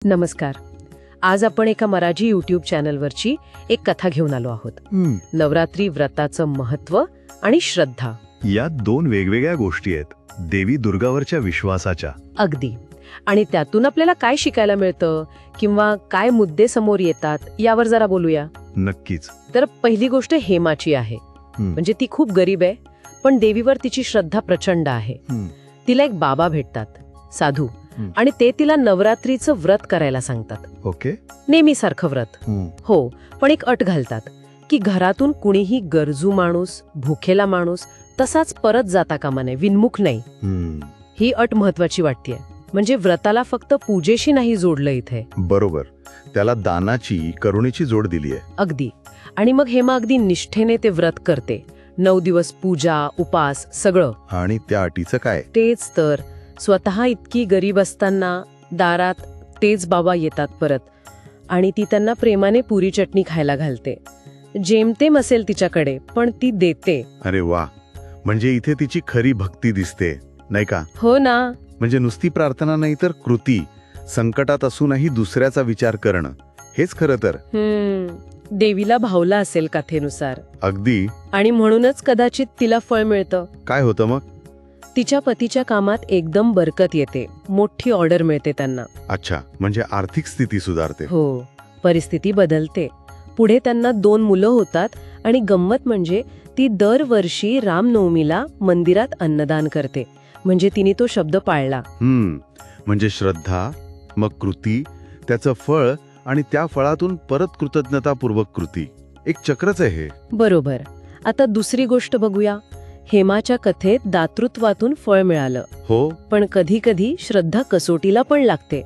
नमस्कार. आज आपण एका मराठी यूट्यूब चॅनलवरची एक कथा घेऊन आलो आहोत. नवरात्री व्रताचं महत्व आणि श्रद्धा या दोन वेगवेगळ्या गोष्टी आहेत, देवी दुर्गावरच्या विश्वासाच्या. अगदी. आणि त्यातून आपल्याला काय शिकायला मिळतं किंवा काय मुद्दे समोर येतात यावर जरा बोलूया. नक्कीच. तर पहिली गोष्ट हेमाची आहे. म्हणजे ती खूप गरीब आहे, पण देवीवर तिची श्रद्धा प्रचंड आहे. तिला एक बाबा भेटतात, साधू, आणि ते तिला नवरात्रीचं व्रत करायला सांगतात. ओके. नेहमीसारखं व्रत. हो, पण एक अट घालतात की घरातून कुणीही गरजू माणूस, भुकेला माणूस तसाच परत जाता कामा नये, विनमुख नाही. ही अट महत्वाची वाटतेय. म्हणजे व्रताला फक्त पूजेशी नाही जोडलं इथे. बरोबर. त्याला दानाची, करुणेची जोड दिली आहे. अगदी. आणि मग हेमा अगदी निष्ठेने ते व्रत करते. 9 दिवस पूजा, उपास सगळं. आणि त्या अटीचं काय? तेच तर, स्वतः इतकी गरीब असताना दारात तेच बाबा येतात परत, आणि ती त्यांना प्रेमाने पुरी चटणी खायला घालते. जेमतेम असेल तिच्याकडे, पण ती देते. अरे वा. म्हणजे इथे तिची खरी भक्ती दिसते, नाही का? हो ना. म्हणजे नुसती प्रार्थना नाही तर कृती. संकटात असूनही दुसऱ्याचा विचार करणं, हेच खरं तर. देवीला भावला असेल कथेनुसार. अगदी. आणि म्हणूनच कदाचित तिला फळ मिळतं. काय होतं मग? तिच्या पतीच्या कामात एकदम बरकत येते. मोठी ऑर्डर मिळते त्यांना. अच्छा, म्हणजे आर्थिक स्थिती सुधारते. हो, परिस्थिती बदलते. पुढे त्यांना 2 मुलं होतात. आणि गंमत म्हणजे ती दरवर्षी रामनवमीला मंदिरात अन्नदान करते. म्हणजे तिने तो शब्द पाळला. म्हणजे श्रद्धा, मग कृती, त्याचं फळ, आणि त्या फळातून परत कृतज्ञतापूर्वक कृती. एक चक्रच आहे हे. बरोबर. आता दुसरी गोष्ट बघूया. हेमाच्या कथेत दातृत्वातून फळ मिळालं. हो, पण कधी कधी श्रद्धा कसोटीला पण लागते.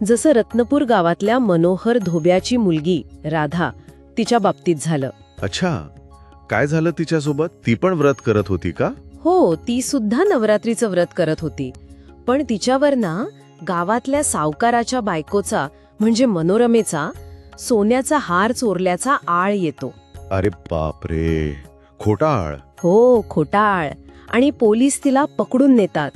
जसं रत्नपूर गावातल्या मनोहर धोब्याची मुलगी राधा, तिच्या बाबतीत झालं. अच्छा, काय झालं तिच्यासोबत? ती पण व्रत करत होती का? हो, ती सुद्धा नवरात्रीचं व्रत करत होती. पण तिच्यावर ना गावातल्या सावकाराच्या बायकोचा, म्हणजे मनोरमेचा, सोन्याचा हार चोरल्याचा आळ येतो. अरे बापरे, खोटा आळ. हो, खोटा आळ. आणि पोलीस तिला पकडून नेतात.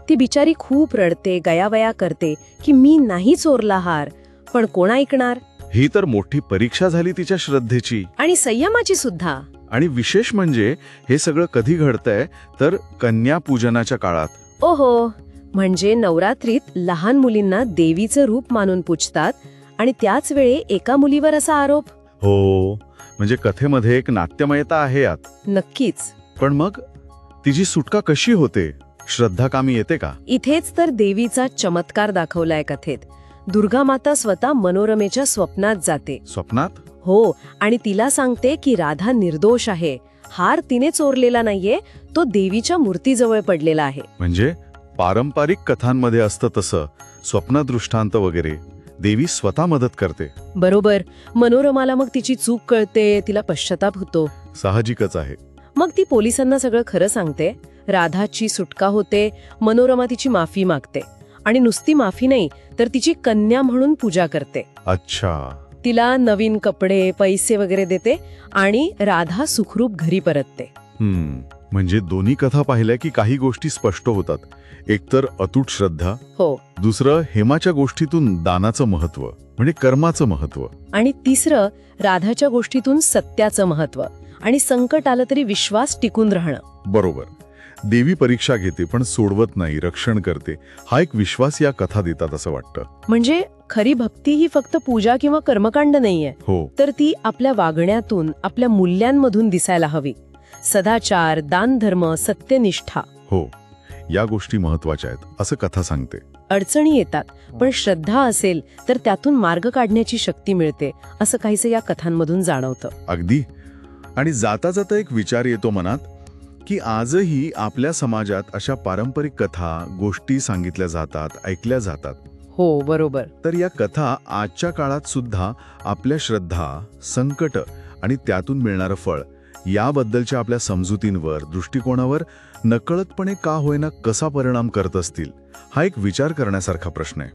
ती बिचारी खूप रडते, गयावया करते की मी नाही चोरला हार. पण कोण ऐकणार? ही तर मोठी परीक्षा झाली तिच्या श्रद्धेची आणि संयमाची सुद्धा. आणि विशेष म्हणजे हे सगळं कधी घडतंय तर कन्या पूजनाच्या काळात. ओहो, म्हणजे नवरात्रीत लहान मुलींना देवीचं रूप मानून पूजतात, आणि त्याच वेळी एका मुलीवर असा आरोप. हो, म्हणजे कथेमध्ये एक नाट्यमयता आहे यात. नक्कीच. पण मग तिची सुटका कशी होते? श्रद्धा कामी येते का? इथेच तर देवीचा चमत्कार दाखवलाय कथेत. दुर्गा माता स्वतः मनोरमेच्या स्वप्नात जाते. स्वप्नात? हो, आणि तिला सांगते की राधा निर्दोष आहे. हार तिने चोरलेला नाहीये, तो देवीच्या मूर्तीजवळ पडलेला आहे. म्हणजे पारंपरिक कथांमध्ये असतं तसं स्वप्नदृष्टांत वगैरे देवी स्वतः मदत करते. बरोबर. मनोरमाला मग तिची चूक कळते, तिला पश्चाताप होतो. साहजिकच आहे. मग ती पोलिसांना सगळं खरं सांगते. राधाची सुटका होते. मनोरमा तिची माफी मागते. आणि नुसती माफी नाही तर तिची कन्या म्हणून पूजा करते. अच्छा. तिला नवीन कपडे, पैसे वगैरे देते, आणि राधा सुखरूप घरी परतते. म्हणजे दोन्ही कथा पाहिल्या की काही गोष्टी स्पष्ट होतात. एकतर अतूट श्रद्धा, हो, दुसरं हेमाच्या गोष्टीतून दानाचं महत्व, म्हणजे कर्माचं महत्व, आणि तिसरं राधाच्या गोष्टीतून सत्याचं महत्व, आणि संकट आलं तरी विश्वास टिकून राहणं. बरोबर. देवी परीक्षा घेते पण सोडवत नाही, रक्षण करते. हा एक विश्वास या कथा देतात असं वाटतं. म्हणजे खरी भक्ती ही फक्त पूजा किंवा कर्मकांड नाहीये. हो, तर ती आपल्या वागण्यातून, आपल्या मूल्यांमधून दिसायला हवी. सदाचार, दानधर्म, सत्यनिष्ठा. हो, या गोष्टी महत्वाच्या आहेत असं कथा सांगते. अडचणी येतात, पण श्रद्धा असेल तर त्यातून मार्ग काढण्याची शक्ती मिळते, असं काहीसं या कथांमधून जाणवतं. अगदी. आणि जाता जाता एक विचार येतो मनात की आजही आपल्या समाजात अशा पारंपरिक कथा, गोष्टी सांगितल्या जातात, ऐकल्या जातात. हो, बरोबर. तर या कथा आजच्या काळात सुद्धा आपल्या श्रद्धा, संकट आणि त्यातून मिळणारं फळ याबद्दलच्या आपल्या समजुतींवर, दृष्टिकोनावर नकळतपणे का होईना कसा परिणाम करत असतील, हा एक विचार करण्यासारखा प्रश्न आहे.